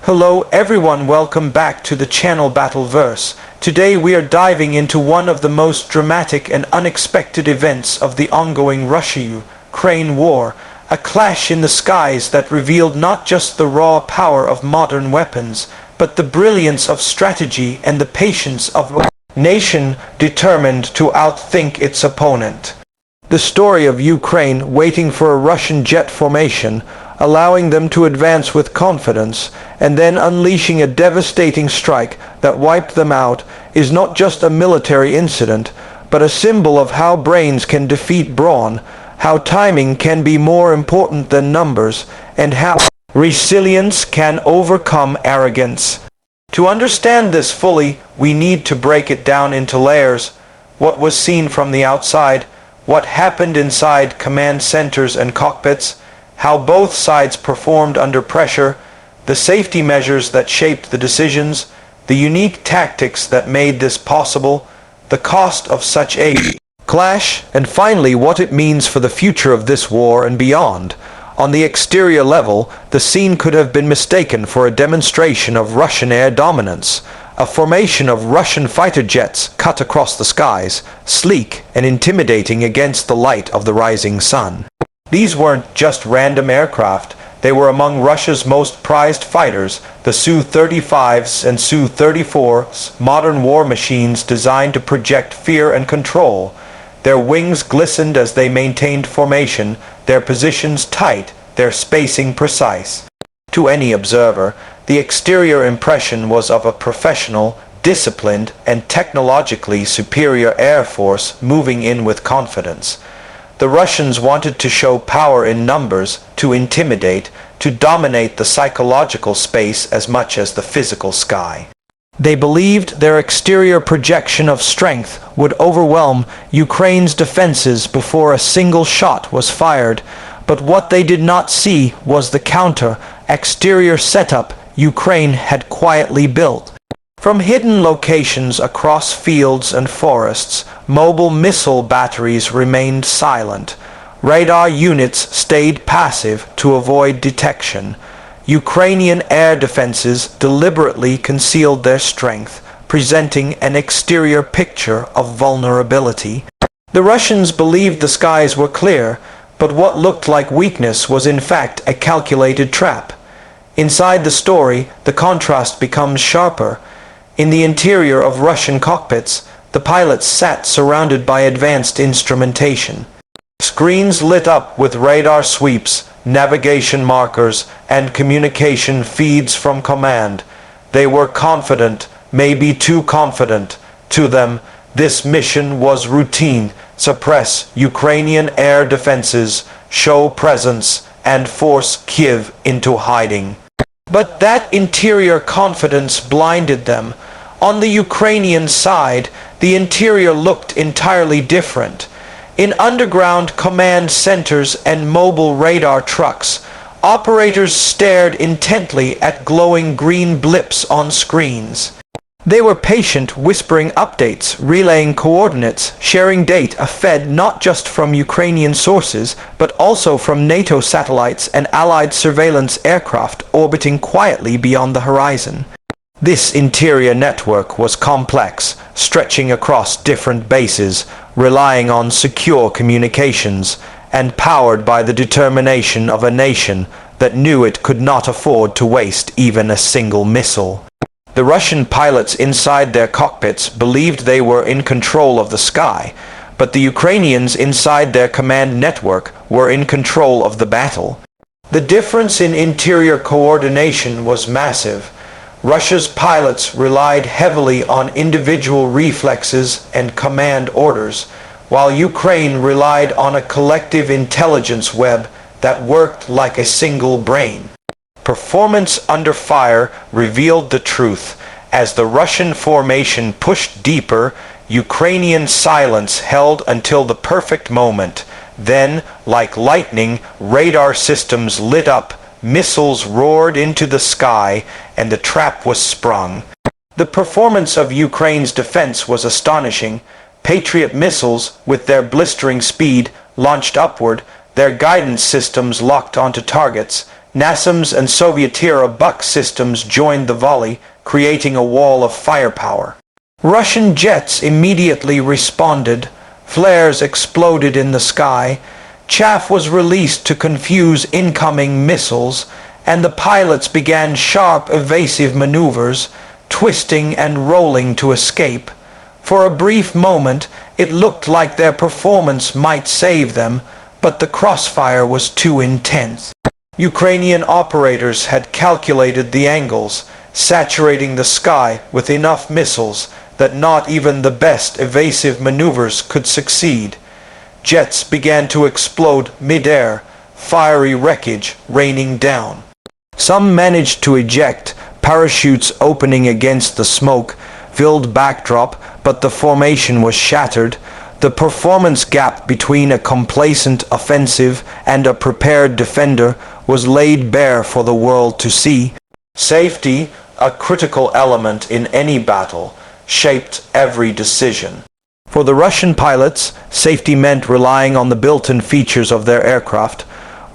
Hello everyone, welcome back to the channel Battleverse. Today we are diving into one of the most dramatic and unexpected events of the ongoing Russia-Ukraine war, a clash in the skies that revealed not just the raw power of modern weapons, but the brilliance of strategy and the patience of a nation determined to outthink its opponent. The story of Ukraine waiting for a Russian jet formation, allowing them to advance with confidence, and then unleashing a devastating strike that wiped them out, is not just a military incident, but a symbol of how brains can defeat brawn, how timing can be more important than numbers, and how resilience can overcome arrogance. To understand this fully, we need to break it down into layers: what was seen from the outside, what happened inside command centers and cockpits, how both sides performed under pressure, the safety measures that shaped the decisions, the unique tactics that made this possible, the cost of such a clash, and finally what it means for the future of this war and beyond. On the exterior level, the scene could have been mistaken for a demonstration of Russian air dominance. A formation of Russian fighter jets cut across the skies, sleek and intimidating against the light of the rising sun. These weren't just random aircraft. They were among Russia's most prized fighters, the Su-35s and Su-34s, modern war machines designed to project fear and control. Their wings glistened as they maintained formation, their positions tight, their spacing precise. To any observer, the exterior impression was of a professional, disciplined, and technologically superior air force moving in with confidence. The Russians wanted to show power in numbers, to intimidate, to dominate the psychological space as much as the physical sky. They believed their exterior projection of strength would overwhelm Ukraine's defenses before a single shot was fired, but what they did not see was the counter-exterior setup Ukraine had quietly built. From hidden locations across fields and forests, mobile missile batteries remained silent. Radar units stayed passive to avoid detection. Ukrainian air defenses deliberately concealed their strength, presenting an exterior picture of vulnerability. The Russians believed the skies were clear, but what looked like weakness was in fact a calculated trap. Inside the story, the contrast becomes sharper. In the interior of Russian cockpits, the pilots sat surrounded by advanced instrumentation. Screens lit up with radar sweeps, navigation markers, and communication feeds from command. They were confident, maybe too confident. To them, this mission was routine: suppress Ukrainian air defenses, show presence, and force Kiev into hiding. But that interior confidence blinded them. On the Ukrainian side, the interior looked entirely different. In underground command centers and mobile radar trucks, operators stared intently at glowing green blips on screens. They were patient, whispering updates, relaying coordinates, sharing data fed not just from Ukrainian sources, but also from NATO satellites and Allied surveillance aircraft orbiting quietly beyond the horizon. This interior network was complex, stretching across different bases, relying on secure communications, and powered by the determination of a nation that knew it could not afford to waste even a single missile. The Russian pilots inside their cockpits believed they were in control of the sky, but the Ukrainians inside their command network were in control of the battle. The difference in interior coordination was massive. Russia's pilots relied heavily on individual reflexes and command orders, while Ukraine relied on a collective intelligence web that worked like a single brain. Performance under fire revealed the truth. As the Russian formation pushed deeper, Ukrainian silence held until the perfect moment. Then, like lightning, radar systems lit up, missiles roared into the sky, and the trap was sprung. The performance of Ukraine's defense was astonishing. Patriot missiles, with their blistering speed, launched upward, their guidance systems locked onto targets, NASAMS and Soviet-era Buk systems joined the volley, creating a wall of firepower. Russian jets immediately responded, flares exploded in the sky, chaff was released to confuse incoming missiles, and the pilots began sharp evasive maneuvers, twisting and rolling to escape. For a brief moment, it looked like their performance might save them, but the crossfire was too intense. Ukrainian operators had calculated the angles, saturating the sky with enough missiles that not even the best evasive maneuvers could succeed. Jets began to explode mid-air, fiery wreckage raining down. Some managed to eject, parachutes opening against the smoke-filled backdrop, but the formation was shattered. The performance gap between a complacent offensive and a prepared defender was laid bare for the world to see. Safety, a critical element in any battle, shaped every decision. For the Russian pilots, safety meant relying on the built-in features of their aircraft: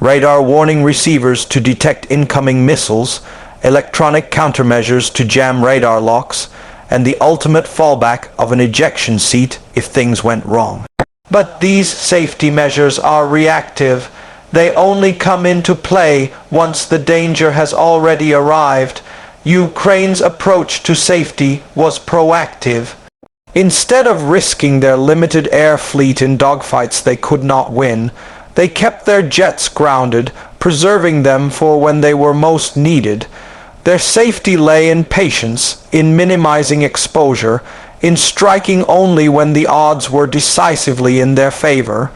radar warning receivers to detect incoming missiles, electronic countermeasures to jam radar locks, and the ultimate fallback of an ejection seat if things went wrong. But these safety measures are reactive. They only come into play once the danger has already arrived. Ukraine's approach to safety was proactive. Instead of risking their limited air fleet in dogfights they could not win, they kept their jets grounded, preserving them for when they were most needed. Their safety lay in patience, in minimizing exposure, in striking only when the odds were decisively in their favor.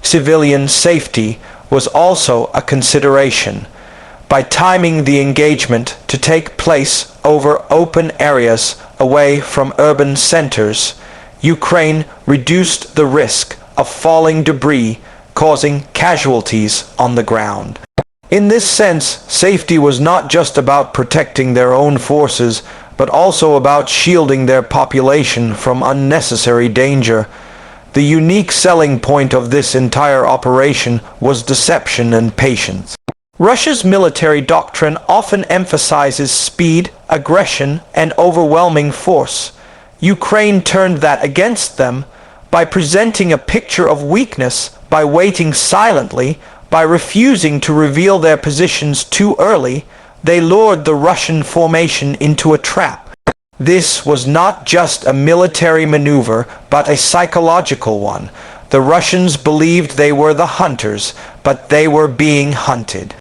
Civilian safety was also a consideration. By timing the engagement to take place over open areas away from urban centers, Ukraine reduced the risk of falling debris causing casualties on the ground. In this sense, safety was not just about protecting their own forces, but also about shielding their population from unnecessary danger. The unique selling point of this entire operation was deception and patience. Russia's military doctrine often emphasizes speed, aggression, and overwhelming force. Ukraine turned that against them by presenting a picture of weakness, by waiting silently, by refusing to reveal their positions too early. They lured the Russian formation into a trap. This was not just a military maneuver, but a psychological one. The Russians believed they were the hunters, but they were being hunted.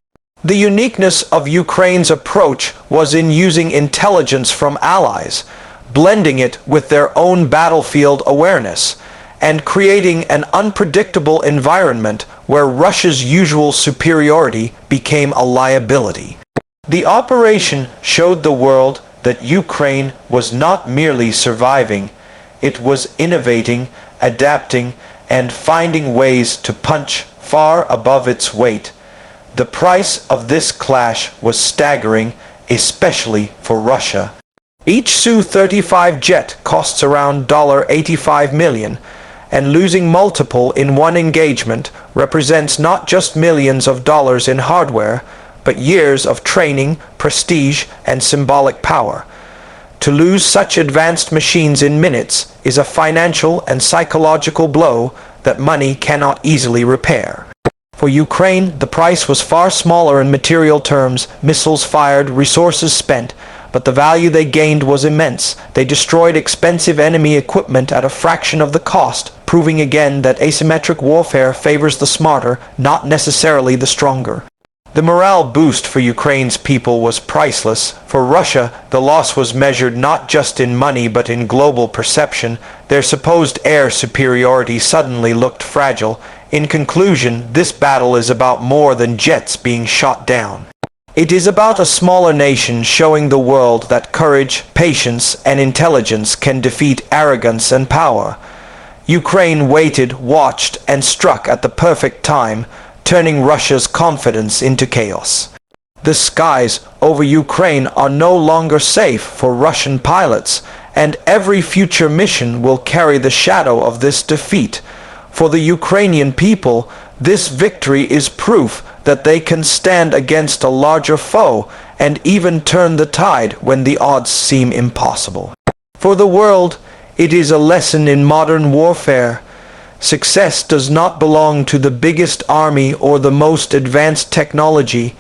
The uniqueness of Ukraine's approach was in using intelligence from allies, blending it with their own battlefield awareness, and creating an unpredictable environment where Russia's usual superiority became a liability. The operation showed the world that Ukraine was not merely surviving, it was innovating, adapting, and finding ways to punch far above its weight. The price of this clash was staggering, especially for Russia. Each Su-35 jet costs around $85 million, and losing multiple in one engagement represents not just millions of dollars in hardware, but years of training, prestige, and symbolic power. To lose such advanced machines in minutes is a financial and psychological blow that money cannot easily repair. For Ukraine, the price was far smaller in material terms: missiles fired, resources spent, but the value they gained was immense. They destroyed expensive enemy equipment at a fraction of the cost, proving again that asymmetric warfare favors the smarter, not necessarily the stronger. The morale boost for Ukraine's people was priceless. For Russia, the loss was measured not just in money but in global perception. Their supposed air superiority suddenly looked fragile. In conclusion, this battle is about more than jets being shot down. It is about a smaller nation showing the world that courage, patience, and intelligence can defeat arrogance and power. Ukraine waited, watched, and struck at the perfect time, turning Russia's confidence into chaos. The skies over Ukraine are no longer safe for Russian pilots, and every future mission will carry the shadow of this defeat. For the Ukrainian people, this victory is proof that they can stand against a larger foe and even turn the tide when the odds seem impossible. For the world, it is a lesson in modern warfare. Success does not belong to the biggest army or the most advanced technology,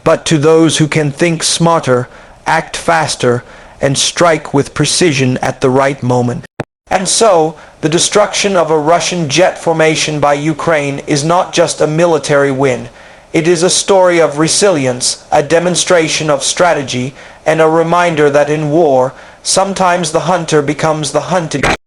but to those who can think smarter, act faster, and strike with precision at the right moment. And so, the destruction of a Russian jet formation by Ukraine is not just a military win. It is a story of resilience, a demonstration of strategy, and a reminder that in war, sometimes the hunter becomes the hunted.